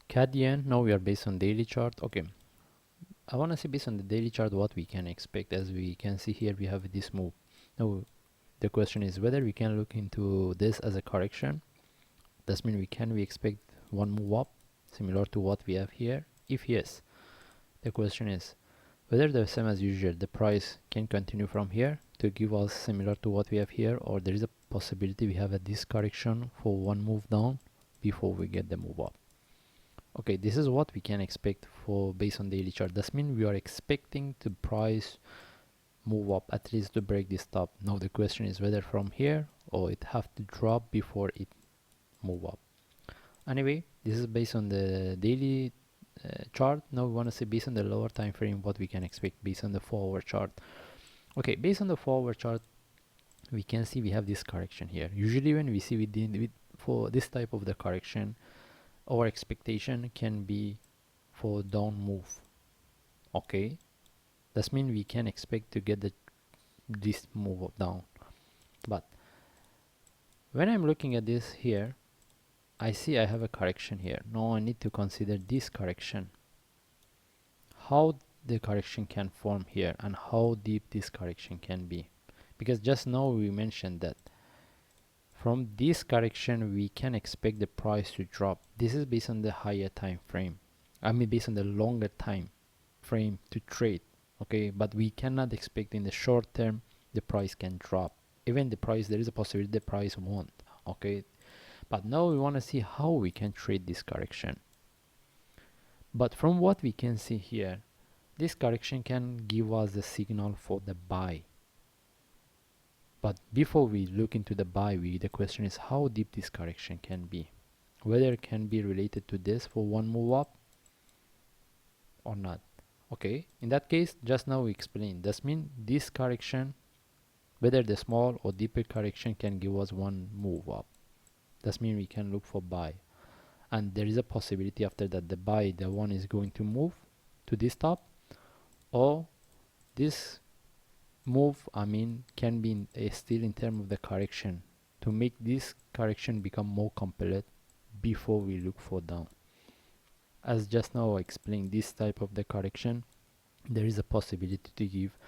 CAD yen, now we are based on daily chart. Okay, I want to see based on the daily chart what we can expect. As we can see here, we have this move. Now the question is whether we can look into this as a correction. That means we expect one move up similar to what we have here. If yes, the question is whether the same as usual the price can continue from here to give us similar to what we have here, or there is a possibility we have this correction for one move down before we get the move up. Okay, this is what we can expect for based on daily chart. That means we are expecting the price move up at least to break this top. Now the question is whether from here or it have to drop before it move up. Anyway, this is based on the daily chart. Now we want to see based on the lower time frame what we can expect based on the 4-hour chart. Okay, based on the 4-hour chart, we can see we have this correction here. Usually when we see for this type of the correction, our expectation can be for down move. Okay, that means we can expect to get this move up down. But when I'm looking at this here, I see I have a correction here. Now I need to consider this correction, how the correction can form here and how deep this correction can be, because just now we mentioned that from this correction we can expect the price to drop. This is based on the higher time frame, I mean based on the longer time frame to trade. Okay, but we cannot expect in the short term the price can drop. Even the price, there is a possibility the price won't. Okay, but now we want to see how we can trade this correction. But from what we can see here, this correction can give us a signal for the buy. But before we look into the buy, the question is how deep this correction can be, whether it can be related to this for one move up or not. Okay, in that case, just now we explained, that means this correction, whether the small or deeper correction, can give us one move up. That means we can look for buy, and there is a possibility after that the buy, the one is going to move to this top, or this move, I mean, can be still in terms of the correction to make this correction become more complete before we look for down. As just now I explained, this type of the correction, there is a possibility to give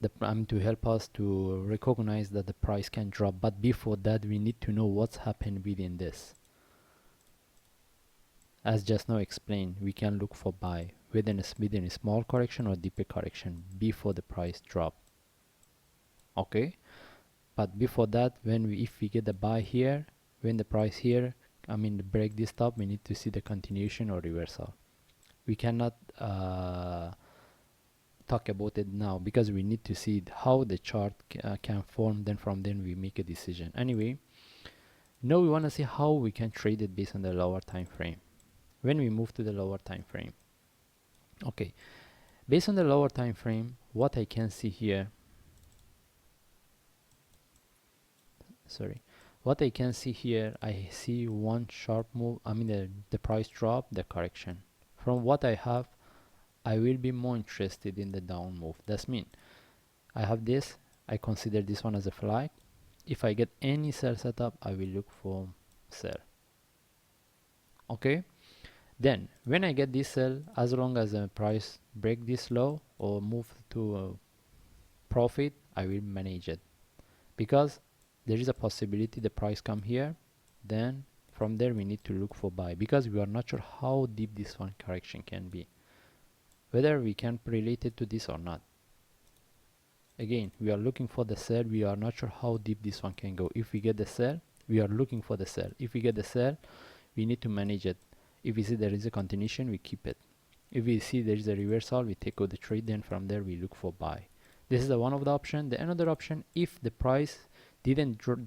the to help us to recognize that the price can drop. But before that, we need to know what's happened within this. As just now explained, we can look for buy within a small correction or deeper correction before the price drop. Okay, but before that, if we get the buy here, when the price here, I mean break this top, we need to see the continuation or reversal. We cannot talk about it now because we need to see how the chart can form. Then from then we make a decision. Anyway, now we want to see how we can trade it based on the lower time frame. When we move to the lower time frame, okay, based on the lower time frame, what I can see here, what I can see here, I see one sharp move, I mean the price drop, the correction. From what I have, I will be more interested in the down move. That's mean I have this, I consider this one as a flag. If I get any sell setup, I will look for sell. Okay, then when I get this sell, as long as the price break this low or move to profit, I will manage it, because there is a possibility the price come here, then from there we need to look for buy, because we are not sure how deep this one correction can be, whether we can relate it to this or not. Again, we are looking for the sell, we are not sure how deep this one can go. If we get the sell, we are looking for the sell. If we get the sell, we need to manage it. If we see there is a continuation, we keep it. If we see there is a reversal, we take out the trade, then from there we look for buy. This is the one of the option. The another option, if the price didn't drop,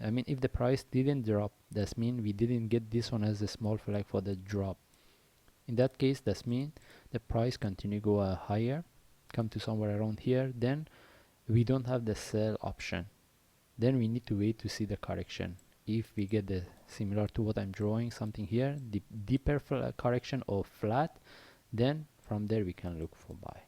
if the price didn't drop, that means we didn't get this one as a small flag for the drop. In that case, that means the price continue go higher, come to somewhere around here, then we don't have the sell option. Then we need to wait to see the correction. If we get the similar to what I'm drawing, something here, the deeper correction or flat, then from there we can look for buy.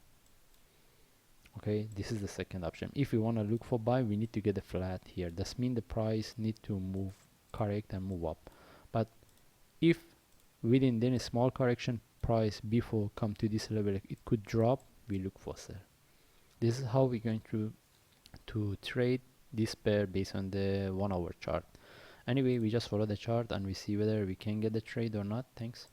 Okay, this is the second option. If we want to look for buy, we need to get a flat here. That means the price need to move correct and move up. But If within then a small correction price before come to this level, it could drop, we look for sell. This is how we're going to trade this pair based on the 1 hour chart. Anyway, we just follow the chart and we see whether we can get the trade or not. Thanks.